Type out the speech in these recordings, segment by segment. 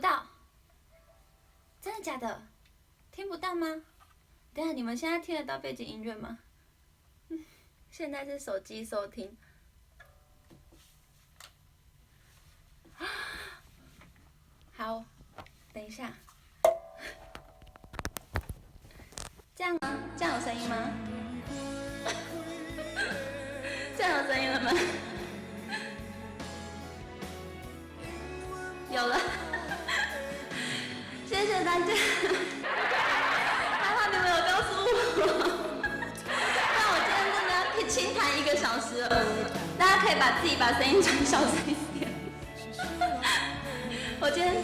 到，真的假的？听不到吗？等下你们现在听得到背景音乐吗？现在是手机收听。好，等一下，这样吗？这样有声音吗？这样有声音了吗？有了，谢谢大家。还好你们有告诉我，那我今天真的要轻弹1个小时了。大家可以自己把声音转小声一点。我今天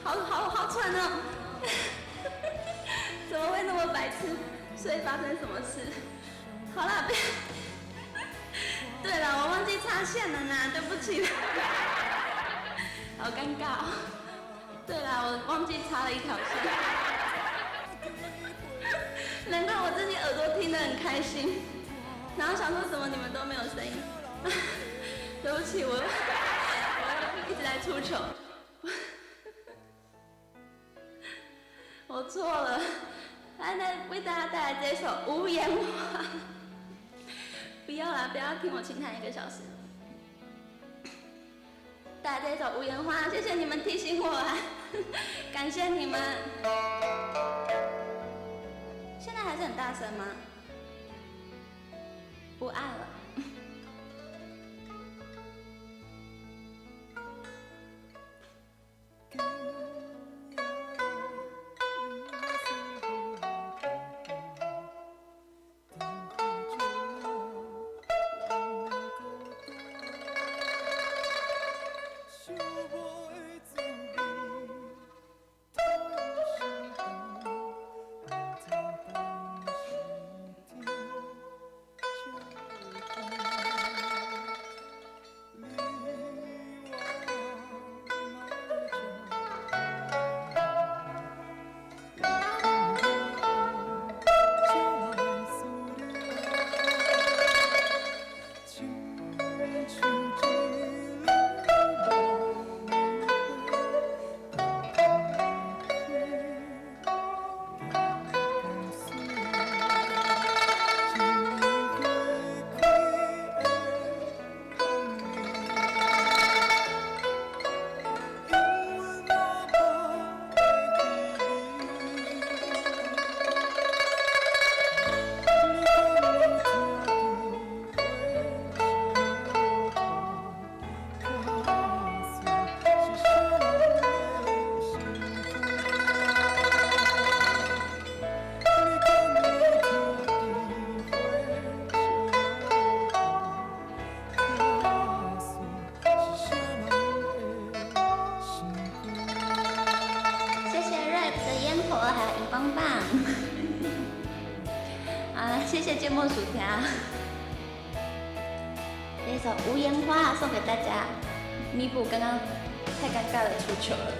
好喘哦，怎么会那么白痴？所以发生什么事？好啦，对了，我忘记插线了呢，对不起。好尴尬哦。对啦，我忘记插了1条线，难怪我自己耳朵听得很开心，然后想说怎么你们都没有声音。对不起，我一直在出糗。我错了，来为大家带来这首《无言花》。不要啦，不要听我轻弹1个小时。带来这首《无言花》，谢谢你们提醒我啊，感谢你们。现在还是很大声吗？不按了。谢谢芥末薯条，这首《无言花》送给大家，弥补刚刚太尴尬的出糗了。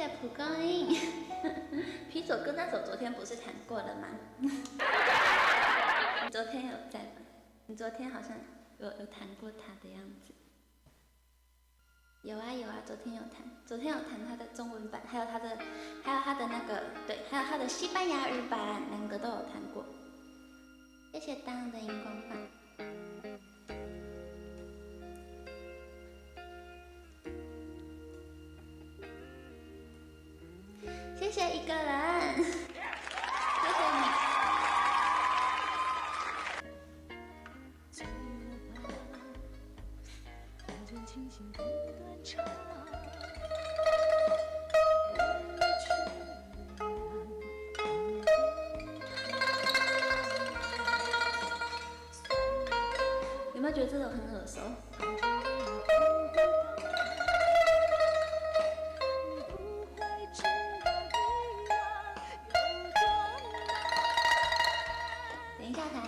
谢蒲公英。皮佐哥那首昨天不是弹过了吗？你昨天有在吗？你昨天好像有弹过他的样子。有啊，昨天有弹他的中文版，还有他的那个对，还有他的西班牙语版，两个都有弹过。谢谢当的荧光棒。谢谢一个人，谢谢你。有没有觉得这首很耳熟？等一下弹。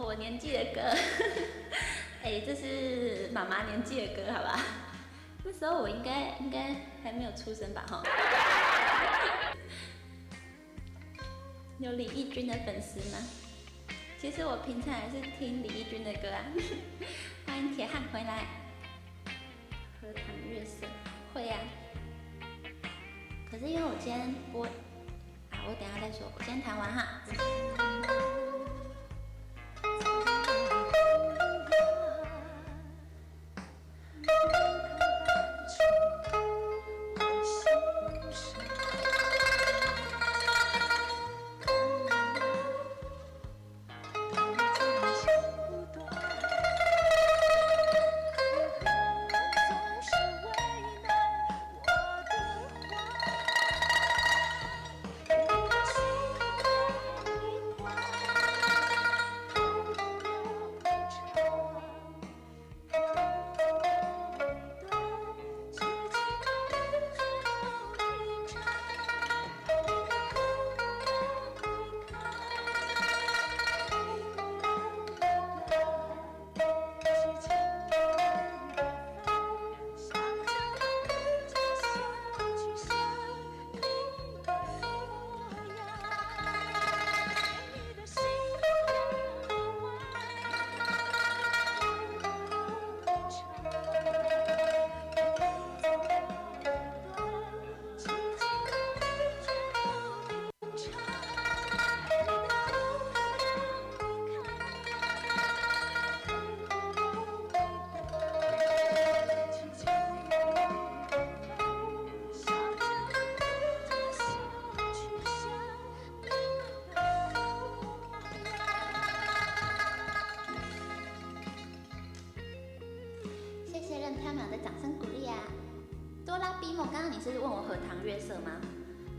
我年纪的歌，哎，这是妈妈年纪的歌，好吧？那时候我应该还没有出生吧，哈。有李翊君的粉丝吗？其实我平常也是听李翊君的歌啊。欢迎铁汉回来。荷塘月色，会呀、可是因为我今天播，我等一下再说，我先弹完哈。是问我荷塘月色吗？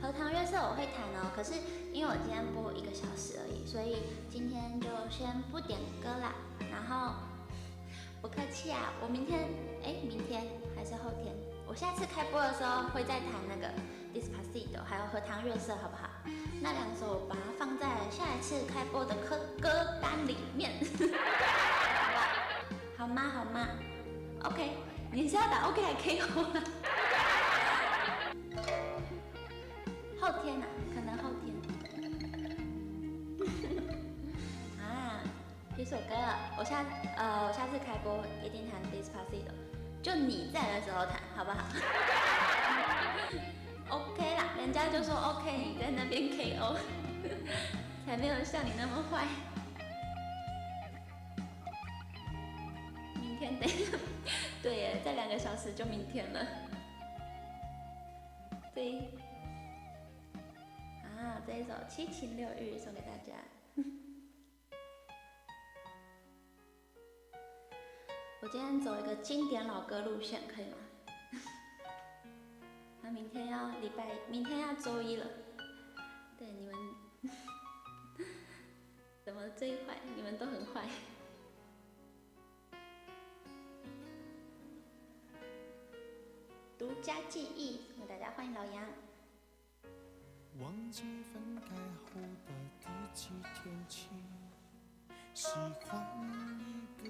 荷塘月色我会弹哦，可是因为我今天播1个小时而已，所以今天就先不点歌啦。然后不客气啊，我明天还是后天，我下次开播的时候会再弹那个 Despacito 还有荷塘月色，好不好？那2首我把它放在下一次开播的歌单里面，好吗？好吗 ？OK， 你是要打 OK 还 KO 啊？后天啊，可能后天。啊，这首歌我下次开播一定弹 Despacito， 就你在的时候弹，好不好？OK 啦，人家就说 OK， 你在那边 KO， 才没有像你那么坏。明天对耶，再2个小时就明天了。对。这一首《七情六欲》送给大家。我今天走一个经典老歌路线，可以吗？那明天要周一了。对，你们怎么这一坏？你们都很坏。独家记忆，送给大家，欢迎老杨。忘记分开后的第几天起，喜欢一个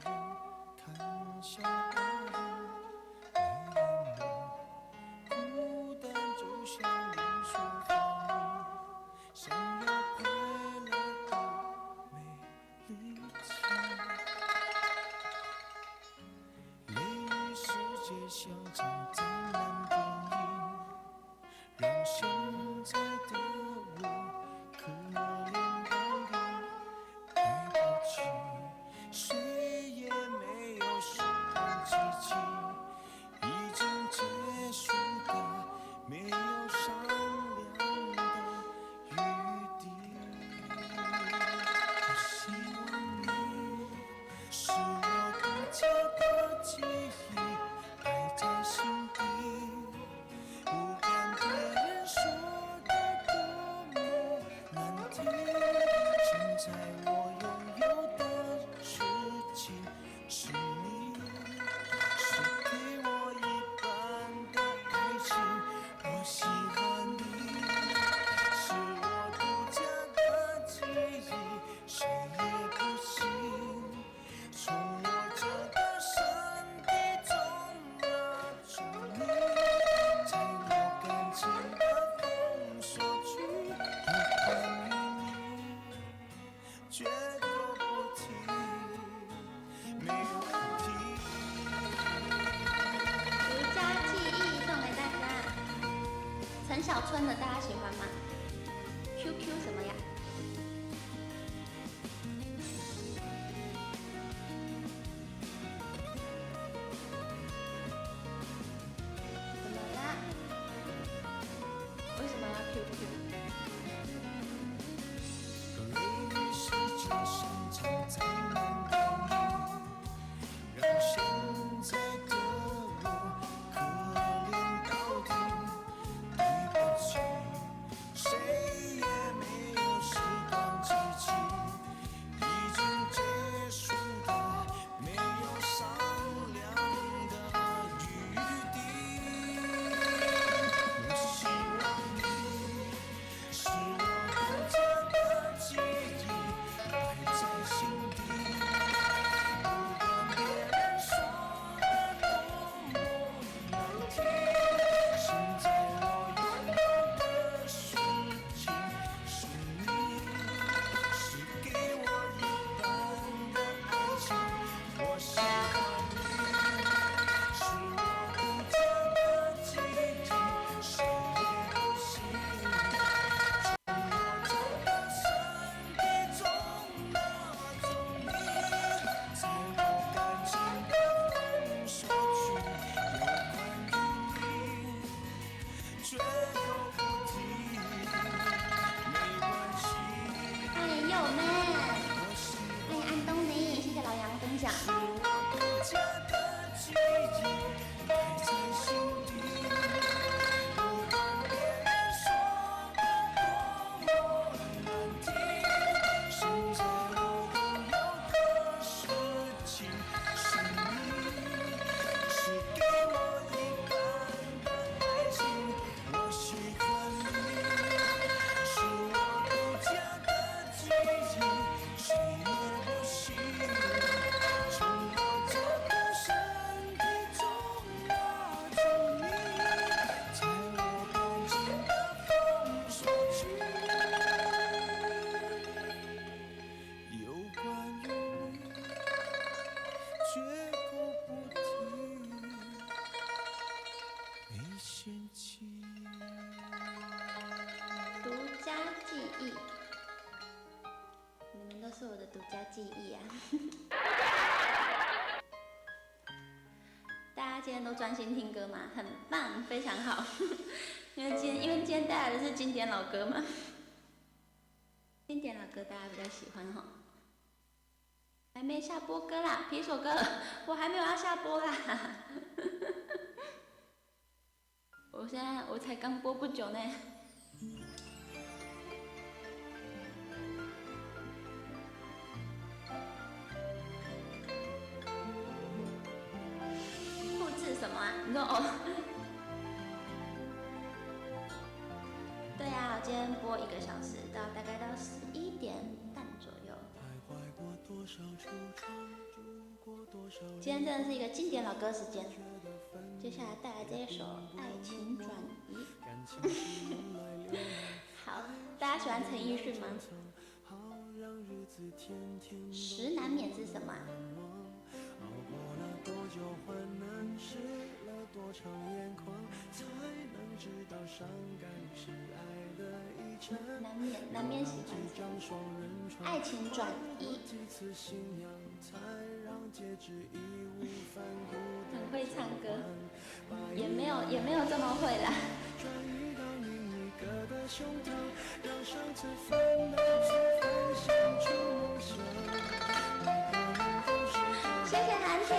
人看向爱人，没有你，孤单就像连锁反应，想要快乐都没力气，雷雨世界像场灾难电影，让现在的我可怜到底，对不起，谁也没有时光机器，已经结束的没有商量的余地。我希望你是我独家的记忆，摆在心底，不管别人说的多么难听，现在我拥有的事情是你，是给我一半的爱情。我喜欢你，是我独家的记忆，谁也不行从我这个身体中拿走你，在我感情的封锁区，有关于你绝口不提，没问题。独家记忆送给大家。陈小春的大家喜欢吗 ？QQ 什么呀？怎么啦？为什么要 QQ？雷雨世界像场灾难电影，让现在的我可怜到底，对不起，谁也没有时光机器，已经结束的没有商量的余地。我希望你是我独家的记忆，摆在心底，不管别人说的多么难听，现在我拥有的事情是你，是给我一半的爱情。我喜欢你，是我独家的记忆，谁也不行从我这个身体中拿走你，在我感情的封锁区，有关于你绝口不提，没关系。欢迎佑妹，我喜欢迎安东尼，谢谢老杨分享。是我独家的记忆，摆在心底，不管别人说的多么难听，现在我拥有的事情是你，是给我一半的爱情。我喜欢你，是我独家的记忆，谁也不行从我这个身体中拿走你，在我感情的封锁区，有关于你绝口不提，没嫌弃。独家记忆，你们都是我的独家记忆啊！大家今天都专心听歌吗？很棒，非常好。因为今天带来的是经典老歌嘛，经典老歌大家比较喜欢哈。还还没下播歌啦，皮索哥，我还没有要下播啦。我才刚播不久呢。复制什么啊？你说哦？对啊，我今天播1个小时，大概到11点半左右。今天真的是一个经典老歌时间。接下来带来这一首《爱情转移》。好，大家喜欢陈奕迅吗？实难免是什么啊？难免喜欢爱情转移。很会唱歌，也没有这么会啦。谢谢蓝天。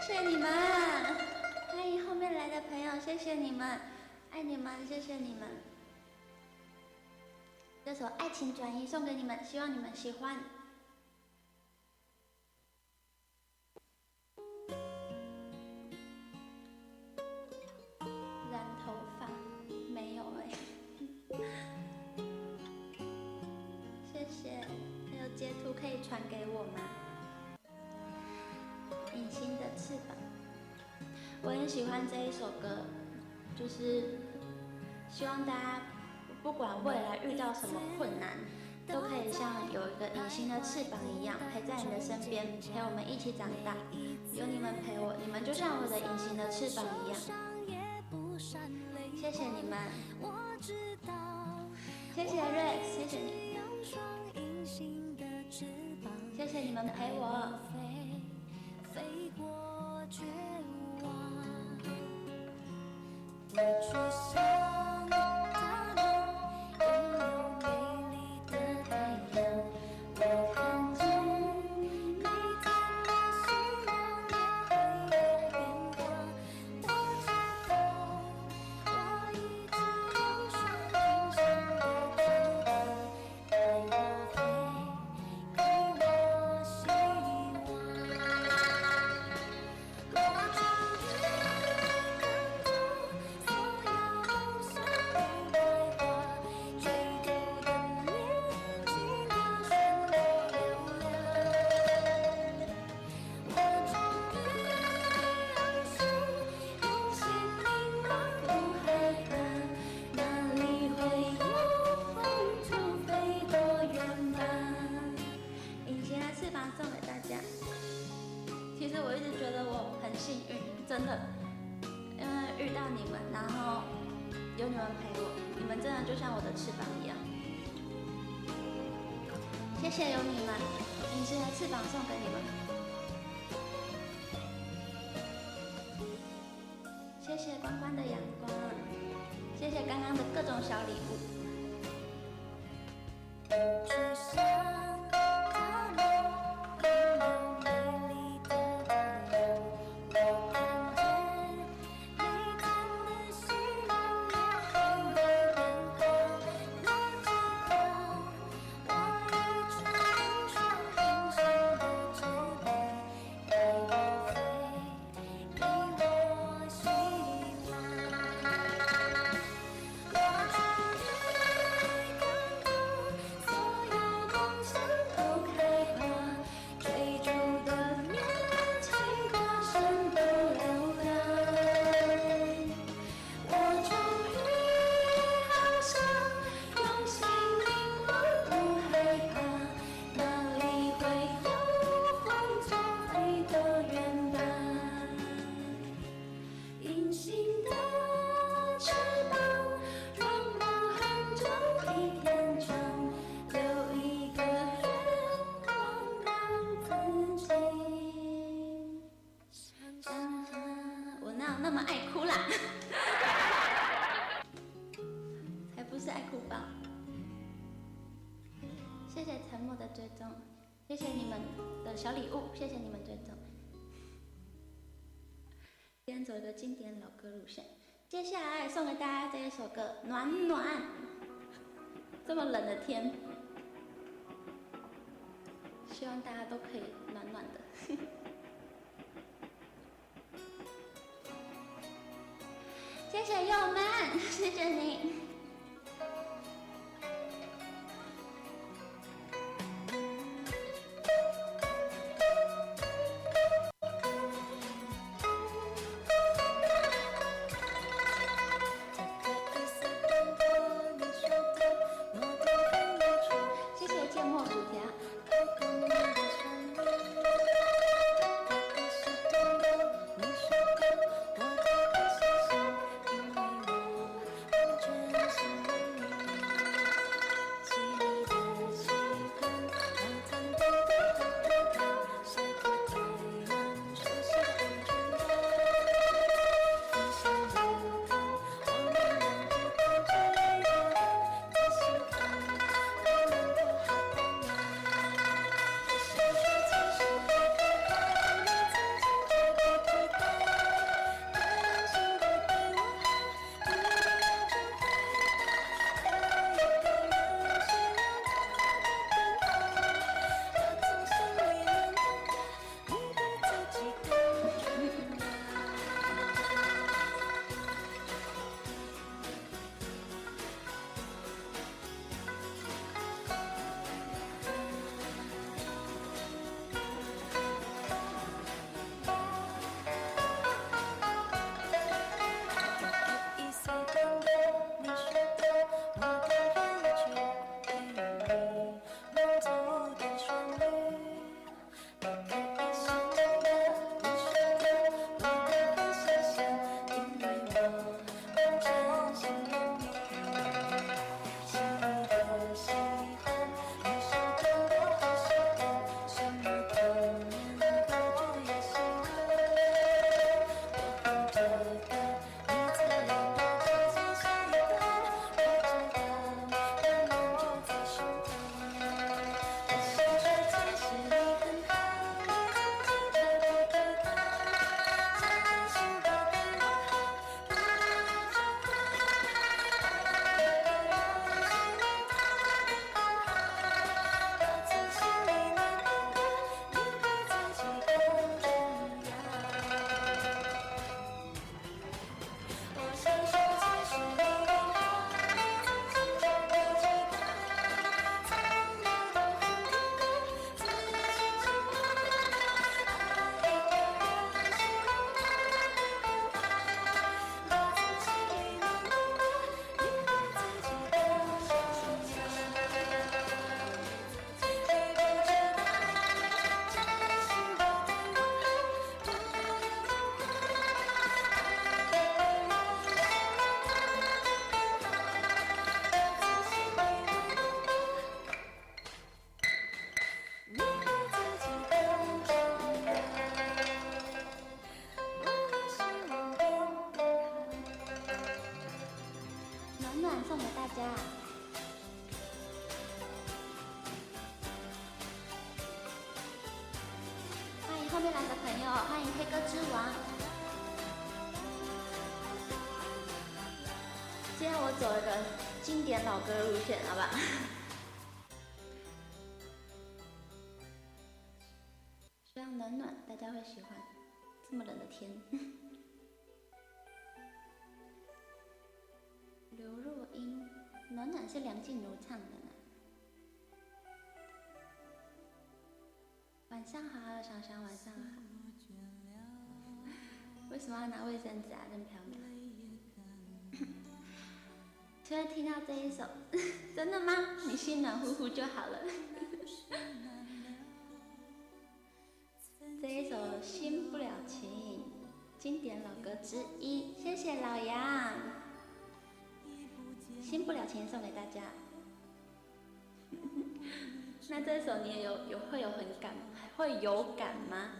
谢谢你们，欢迎后面来的朋友，谢谢你们，爱你们，谢谢你们。这首《爱情转移》送给你们，希望你们喜欢。染头发没有谢谢，还有截图可以传给我吗？隐形的翅膀，我很喜欢这一首歌，就是希望大家不管未来遇到什么困难，都可以像有一个隐形的翅膀一样陪在你的身边，陪我们一起长大。有你们陪我，你们就像我的隐形的翅膀一样。谢谢你们，谢谢 Rex， 谢谢你。谢谢你们陪我。飞过绝望，我去向它们拥有美丽的太阳。我看见每天的希望也会有变化。我知道，我一直有双平行的翅膀，带我飞，给我希望。我终于看到所有梦想都开花，追逐的年纪高悬落流浪。我终于翱翔，用心灵而不害怕，哪里会有风筝飞多远吧？隐形的翅膀送给大家。其实我一直觉得我很幸运，真的，因为遇到你们，然后有你们陪我，你们真的就像我的翅膀一样。谢谢有你们，隐形的翅膀送给你们。谢谢关关的阳光，谢谢刚刚的各种小礼物。去向它们拥有美丽的太阳。我看见每天的希望也会有变化。我知道，我一直有双平行的翅膀，带我飞，给我希望。我终于看到所有梦想都开花，追逐的年纪大声都流浪。我终于翱翔，用心灵而不害怕，哪里会有风筝飞得远吧？隐形的翅膀，让我含着一片墙，留一个愿望让自己想象。我哪有那么爱哭啦？才不是爱哭包。谢谢沉默的追踪，谢谢你们的小礼物，谢谢你们追踪。今天走一个经典老歌路线，接下来送给大家这一首歌《暖暖》。这么冷的天，希望大家都可以暖暖的。谢谢佑们，谢谢你。谢谢芥末薯条。阅栏的朋友，欢迎黑歌之王。今天我走了个经典老歌路线，好吧？希望暖暖大家会喜欢，这么冷的天。刘若英，暖暖是梁静茹唱的呢。晚上好，想想晚上好。为什么要拿卫生纸啊？真漂亮。就会听到这一首，真的吗？你心暖乎乎就好了。这一首《新不了情》，经典老歌之一，谢谢老杨。新不了情送给大家。那这首你也会有感吗？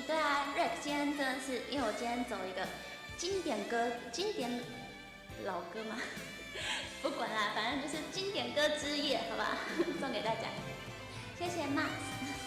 对啊 ，Rex 今天真的是，因为我今天走一个经典老歌嘛，不管啦，反正就是经典歌之夜，好吧，送给大家，谢谢 Max。